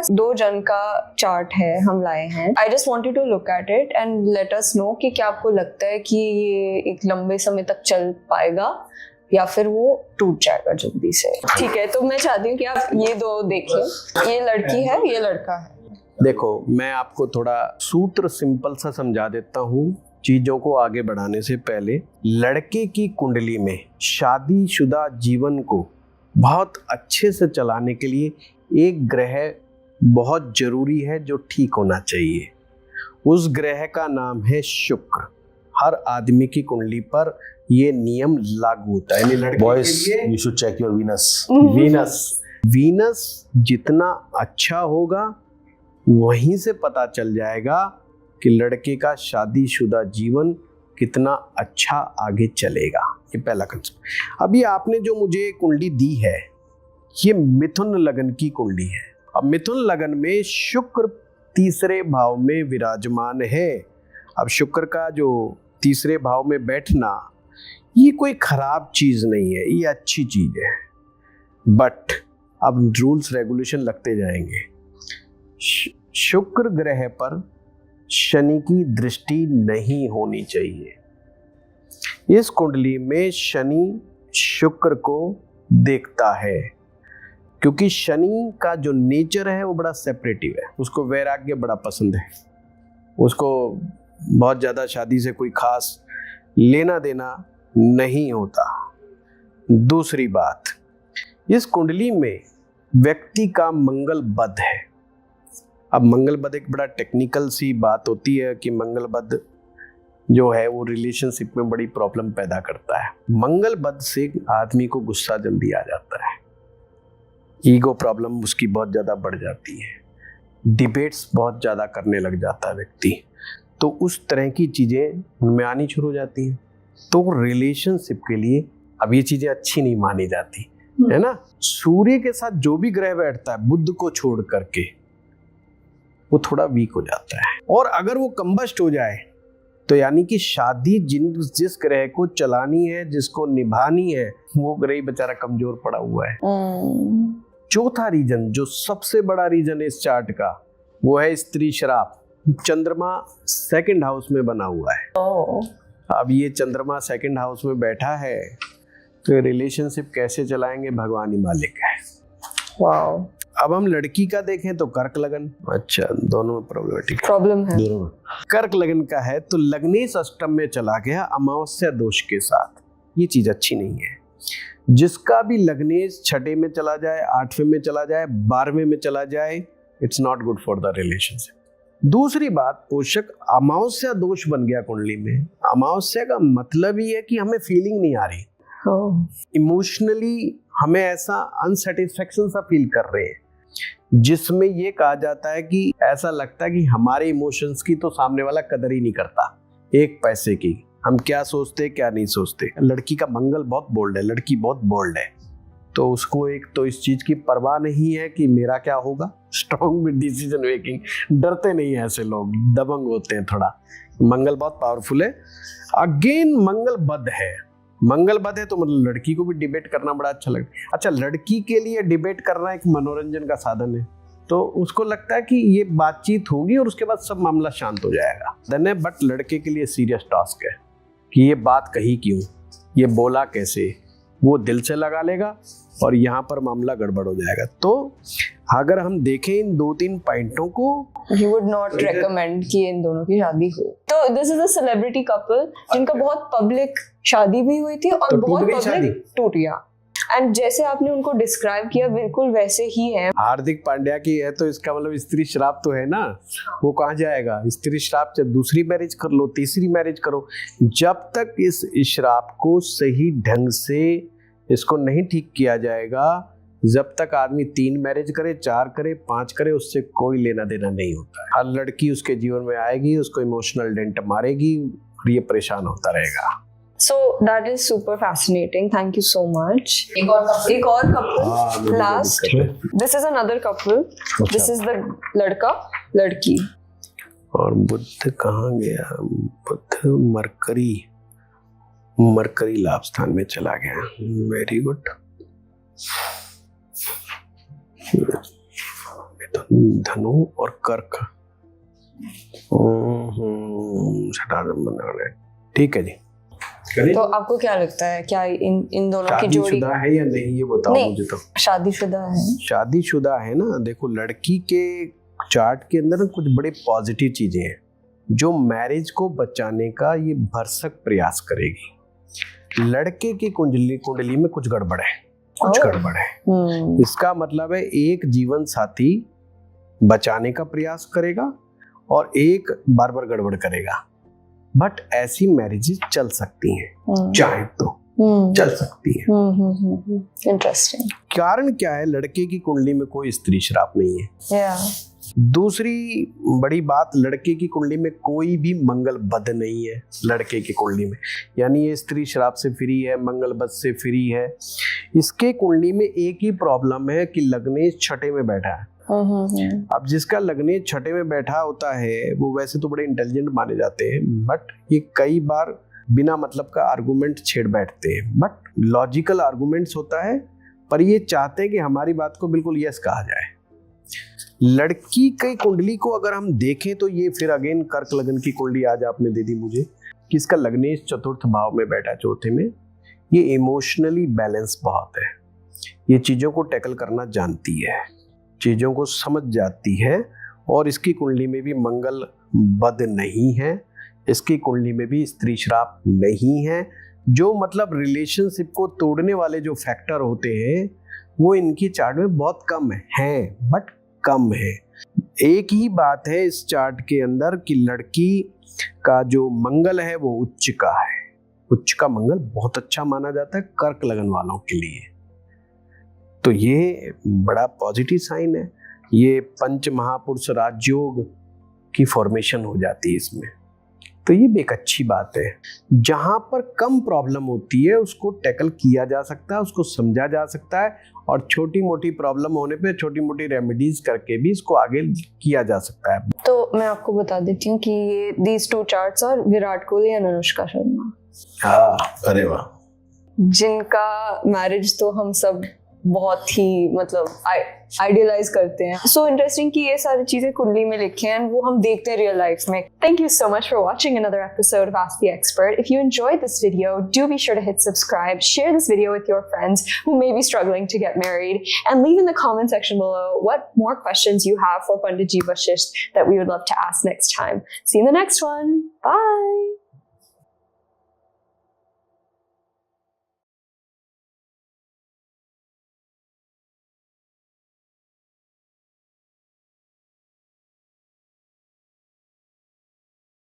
पास 2 जन का चार्ट है, हम लाए हैं। I just want you to look at it and let us know कि क्या आपको लगता है कि ये एक लंबे समय तक चल पाएगा या फिर वो टूट जाएगा जल्दी से। ठीक है, तो मैं चाहती हूँ कि आप ये 2 देखें, ये लड़की है, ये लड़का है। देखो, मैं आपको थोड़ा सूत्र सिंपल सा समझा देता हूँ चीजों को आगे बढ़ाने से पहले। लड़के की कुंडली में शादीशुदा जीवन को बहुत अच्छे से चलाने के लिए एक ग्रह बहुत जरूरी है जो ठीक होना चाहिए। उस ग्रह का नाम है शुक्र। हर आदमी की कुंडली पर ये नियम लागू होता है। Boys, you should check your Venus. Venus जितना अच्छा होगा वहीं से पता चल जाएगा कि लड़के का शादीशुदा जीवन कितना अच्छा आगे चलेगा। ये पहला कंसेप्ट। अभी आपने जो मुझे कुंडली दी है, ये मिथुन लगन की कुंडली है। अब मिथुन लगन में शुक्र तीसरे भाव में विराजमान है। अब शुक्र का जो तीसरे भाव में बैठना ये कोई खराब चीज नहीं है, ये अच्छी चीज है। बट अब रूल्स रेगुलेशन लगते जाएंगे। शुक्र ग्रह पर शनि की दृष्टि नहीं होनी चाहिए। इस कुंडली में शनि शुक्र को देखता है, क्योंकि शनि का जो नेचर है वो बड़ा सेपरेटिव है। उसको वैराग्य बड़ा पसंद है, उसको बहुत ज़्यादा शादी से कोई खास लेना देना नहीं होता। दूसरी बात, इस कुंडली में व्यक्ति का मंगल बद है। अब मंगल बद एक बड़ा टेक्निकल सी बात होती है कि मंगल बद जो है वो रिलेशनशिप में बड़ी प्रॉब्लम पैदा करता है। मंगल बद से आदमी को गुस्सा जल्दी आ जाता है, ईगो प्रॉब्लम उसकी बहुत ज़्यादा बढ़ जाती है, डिबेट्स बहुत ज़्यादा करने लग जाता है व्यक्ति। तो उस तरह की चीज़ें उनमें आनी शुरू हो जाती हैं। तो रिलेशनशिप के लिए अब ये चीज़ें अच्छी नहीं मानी जाती है ना। सूर्य के साथ जो भी ग्रह बैठता है बुध को छोड़ करके वो थोड़ा वीक हो जाता है। और अगर वो कंबस्ट हो जाए तो यानी कि शादी जिस ग्रह को चलानी है, जिसको निभानी है, वो ग्रह ही बेचारा कमजोर पड़ा हुआ है। चौथा रीजन, जो सबसे बड़ा रीजन है इस चार्ट का, वो है स्त्री श्राप। चंद्रमा 2nd हाउस में बना हुआ है। अब ये चंद्रमा 2nd हाउस में बैठा है तो रिलेशनशिप कैसे चलाएंगे भगवान ही मालिक है। वाओ। अब हम लड़की का देखें तो कर्क लगन। अच्छा, दोनों में प्रॉब्लम है। कर्क लगन का है तो लग्नेश अष्टम में चला गया अमावस्या दोष के साथ। ये चीज अच्छी नहीं है। जिसका भी लग्नेश 6 में चला जाए, 8वें में चला जाए, 12वें में चला जाए, it's not good for the relationship. दूसरी बात, पोषक अमावस्या दोष बन गया कुंडली में। अमावस्या का मतलब ही है कि हमें फीलिंग नहीं आ रही, इमोशनली हमें ऐसा अनसेटिस्फैक्शन सा फील कर रहे हैं, जिसमें ये कहा जाता है कि ऐसा लगता है कि हमारे इमोशंस की तो सामने वाला कदर ही नहीं करता, एक पैसे की। हम क्या सोचते क्या नहीं सोचते। लड़की का मंगल बहुत बोल्ड है, लड़की बहुत बोल्ड है, तो उसको एक तो इस चीज की परवाह नहीं है कि मेरा क्या होगा। स्ट्रॉन्ग विद डिसीजन मेकिंग, डरते नहीं है ऐसे लोग, दबंग होते हैं थोड़ा। मंगल बहुत पावरफुल है। अगेन मंगल बद है। मंगल बद है तो मतलब लड़की को भी डिबेट करना बड़ा अच्छा लगता है। अच्छा, लड़की के लिए डिबेट करना एक मनोरंजन का साधन है, तो उसको लगता है कि ये बातचीत होगी और उसके बाद सब मामला शांत हो जाएगा। धन्य। बट लड़के के लिए सीरियस टास्क है कि ये बात कही क्यों, ये बोला कैसे, वो दिल से लगा लेगा और यहाँ पर मामला गड़बड़ हो जाएगा। तो अगर हम देखें इन 2-3 पॉइंटों को, you would not recommend कि इन दोनों की शादी हो। तो this is a celebrity couple जिनका बहुत पब्लिक शादी भी हुई थी और तो बहुत पब्लिक टूट गया। एंड जैसे आपने उनको डिस्क्राइब किया बिल्कुल वैसे ही है। हार्दिक पांड्या की है तो इसका मतलब स्त्री श्राप तो है ना, वो कहाँ जाएगा। स्त्री श्राप से दूसरी मैरिज कर लो, तीसरी मैरिज करो, जब तक इस श्राप को सही ढंग से इसको नहीं ठीक किया जाएगा, जब तक आदमी 3 मैरिज करे, 4 करे, 5 करे, उससे कोई लेना देना नहीं होता है। हर लड़की उसके जीवन में आएगी, उसको इमोशनल डेंट मारेगी और ये परेशान होता रहेगा। So that is super fascinating. Thank you so much. एक और couple last. This is another couple. This is the लड़का लड़की. और बुध कहाँ गया? बुध मरकरी लाभ स्थान में चला गया। Very good. धनु और कर्क। ठीक है जी, करें? तो आपको क्या लगता है, क्या इन दोनों की जोड़ी शादीशुदा है या नहीं, ये बताओ मुझे। तो शादीशुदा है। शादीशुदा है ना। देखो, लड़की के चार्ट के अंदर कुछ बड़े पॉजिटिव चीजें हैं जो मैरिज को बचाने का ये भरसक प्रयास करेगी। लड़के की कुंडली में कुछ गड़बड़ है, कुछ गड़बड़ है। इसका मतलब है एक जीवन साथी बचाने का प्रयास करेगा और एक बार बार गड़बड़ करेगा। बट ऐसी मैरिजेस चल सकती हैं, चाहे तो चल सकती है। इंटरेस्टिंग। कारण क्या है? लड़के की कुंडली में कोई स्त्री श्राप नहीं है। दूसरी बड़ी बात, लड़के की कुंडली में कोई भी मंगल बद नहीं है। लड़के की कुंडली में, यानी ये स्त्री श्राप से फ्री है, मंगल बद से फ्री है। इसके कुंडली में एक ही प्रॉब्लम है कि लग्नेश छठे में बैठा है। अब जिसका लग्नेश छठे में बैठा होता है वो वैसे तो बड़े इंटेलिजेंट माने जाते हैं, बट ये कई बार बिना मतलब का आर्गुमेंट छेड़ बैठते हैं। बट लॉजिकल आर्गुमेंट्स होता है, पर ये चाहते हैं कि हमारी बात को बिल्कुल यस कहा जाए। लड़की की कुंडली को अगर हम देखें तो ये फिर अगेन कर्क लगन की कुंडली आज आपने दे दी मुझे कि इसका लग्नेश चतुर्थ भाव में बैठा, चौथे में। ये इमोशनली बैलेंस बहुत है, ये चीज़ों को टैकल करना जानती है, चीज़ों को समझ जाती है। और इसकी कुंडली में भी मंगल बद नहीं है, इसकी कुंडली में भी स्त्री श्राप नहीं है। जो मतलब रिलेशनशिप को तोड़ने वाले जो फैक्टर होते हैं वो इनकी चार्ट में बहुत कम है, बट कम है। एक ही बात है इस चार्ट के अंदर कि लड़की का जो मंगल है वो उच्च का है। उच्च का मंगल बहुत अच्छा माना जाता है कर्क लगन वालों के लिए, तो ये बड़ा पॉजिटिव साइन है। ये पंच महापुरुष राजयोग की फॉर्मेशन हो जाती है इसमें, तो ये भी एक अच्छी बात है। जहां पर कम प्रॉब्लम होती है उसको टैकल किया जा सकता है, उसको समझा जा सकता है, और छोटी मोटी प्रॉब्लम होने पे छोटी मोटी रेमेडीज करके भी इसको आगे किया जा सकता है। तो मैं आपको बता देती हूँ कि ये these two charts are Virat Kohli and Anushka Sharma. हाँ, अरे वाह, जिनका मैरिज तो हम सब बहुत ही मतलब आइडियलाइज करते हैं। सो इंटरेस्टिंग कि ये सारी चीजें कुंडली में लिखे हैं, वो हम देखते हैं रियल लाइफ में। Thank you so much for watching another episode of ask the expert. If you enjoyed this video, do be sure to hit subscribe, share this video with your friends who may be struggling to get married, and leave in the comment section below what more questions you have for Pandit Ji Vashisht that we would love to ask next time. See you in the next one. Bye.